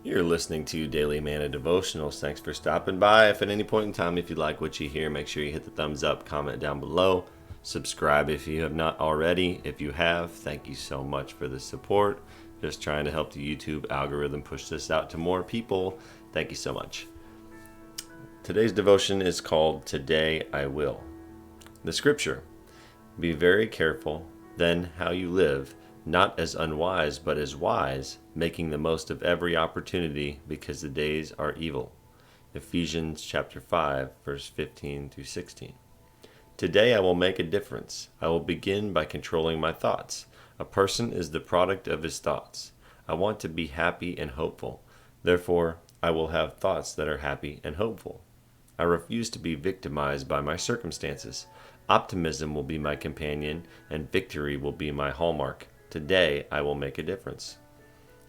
You're listening to Daily Manna Devotionals. Thanks for stopping by. If at any point in time, if you like what you hear, make sure you hit the thumbs up, comment down below, subscribe if you have not already. If you have, thank you so much for the support. Just trying to help the YouTube algorithm push this out to more people. Thank you so much. Today's devotion is called Today I Will. The scripture: be very careful then how you live, not as unwise, but as wise, making the most of every opportunity, because the days are evil. Ephesians chapter 5, verse 15 through 16. Today I will make a difference. I will begin by controlling my thoughts. A person is the product of his thoughts. I want to be happy and hopeful. Therefore, I will have thoughts that are happy and hopeful. I refuse to be victimized by my circumstances. Optimism will be my companion, and victory will be my hallmark. Today, I will make a difference.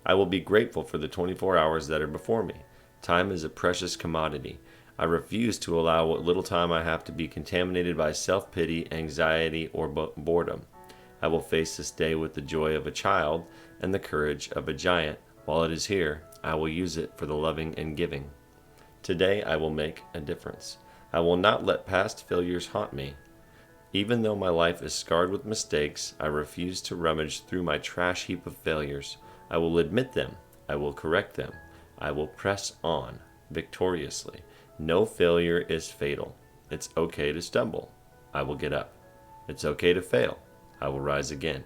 I will be grateful for the 24 hours that are before me. Time is a precious commodity. I refuse to allow what little time I have to be contaminated by self-pity, anxiety, or boredom. I will face this day with the joy of a child and the courage of a giant. While it is here, I will use it for the loving and giving. Today, I will make a difference. I will not let past failures haunt me. Even though my life is scarred with mistakes, I refuse to rummage through my trash heap of failures. I will admit them. I will correct them. I will press on victoriously. No failure is fatal. It's okay to stumble. I will get up. It's okay to fail. I will rise again.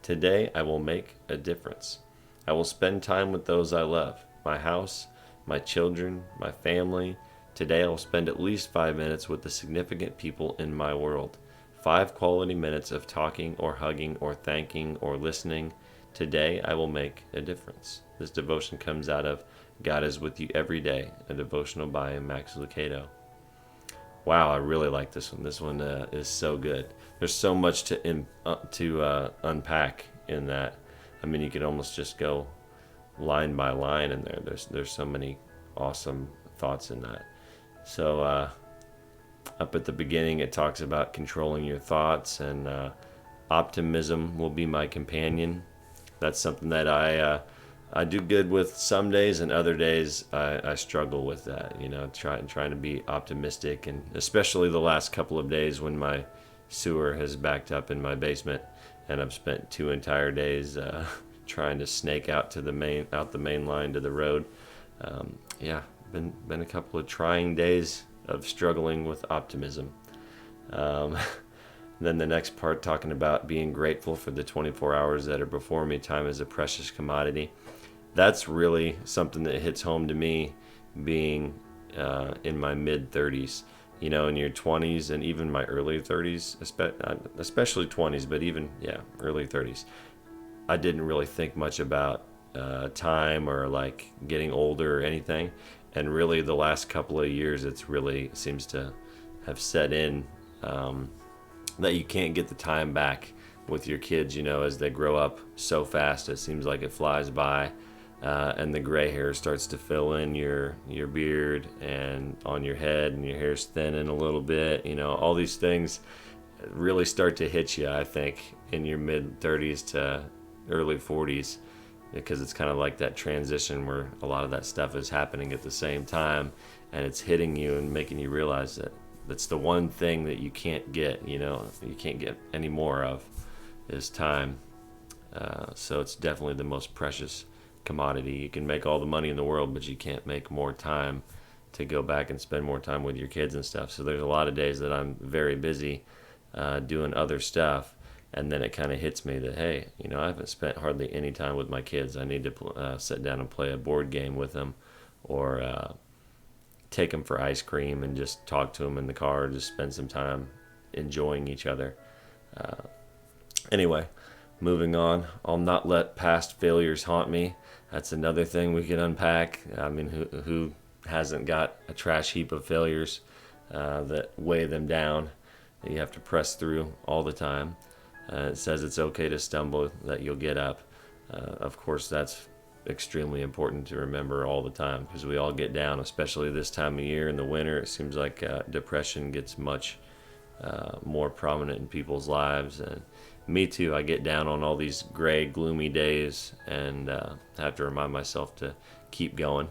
Today I will make a difference. I will spend time with those I love, my house, my children, my family. Today I will spend at least 5 minutes with the significant people in my world. 5 quality minutes of talking or hugging or thanking or listening. Today I will make a difference. This devotion comes out of God is With You Every Day, a devotional by Max Lucado. Wow, I really like this one. This one is so good. There's so much to unpack in that. I mean, you could almost just go line by line in there. There's so many awesome thoughts in that. So up at the beginning, it talks about controlling your thoughts, and optimism will be my companion. That's something that I do good with some days, and other days I struggle with that. Trying to be optimistic, and especially the last couple of days when my sewer has backed up in my basement, and I've spent 2 entire days trying to snake out to the main line to the road. Been a couple of trying days of struggling with optimism. Then the next part, talking about being grateful for the 24 hours that are before me. Time is a precious commodity. That's really something that hits home to me, being in my mid-30s. In your 20s and even my early 30s, especially 20s, but even, early 30s. I didn't really think much about time or like getting older or anything. And really the last couple of years, it's really seems to have set in that you can't get the time back with your kids, as they grow up so fast. It seems like it flies by, and the gray hair starts to fill in your beard and on your head, and your hair's thinning a little bit. All these things really start to hit you, I think, in your mid-30s to early 40s. Because it's kind of like that transition where a lot of that stuff is happening at the same time, and it's hitting you and making you realize that that's the one thing that you can't get, you can't get any more of, is time. So it's definitely the most precious commodity. You can make all the money in the world, but you can't make more time to go back and spend more time with your kids and stuff. So there's a lot of days that I'm very busy doing other stuff. And then it kind of hits me that, hey, I haven't spent hardly any time with my kids. I need to sit down and play a board game with them, or take them for ice cream and just talk to them in the car, or just spend some time enjoying each other. Anyway, moving on. I'll not let past failures haunt me. That's another thing we could unpack. I mean, who hasn't got a trash heap of failures that weigh them down, that you have to press through all the time? It says it's okay to stumble, that you'll get up. Of course, that's extremely important to remember all the time, because we all get down, especially this time of year in the winter. It seems like depression gets much more prominent in people's lives, and me too. I get down on all these gray, gloomy days and have to remind myself to keep going.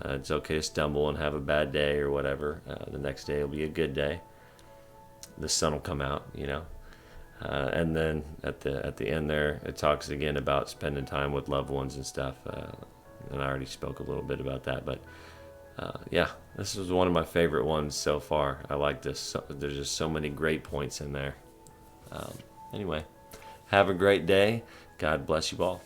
It's okay to stumble and have a bad day or whatever. The next day will be a good day. The sun will come out, and then at the end there, it talks again about spending time with loved ones and stuff. And I already spoke a little bit about that, but yeah, this was one of my favorite ones so far. I like this. There's just so many great points in there. Anyway, have a great day. God bless you all.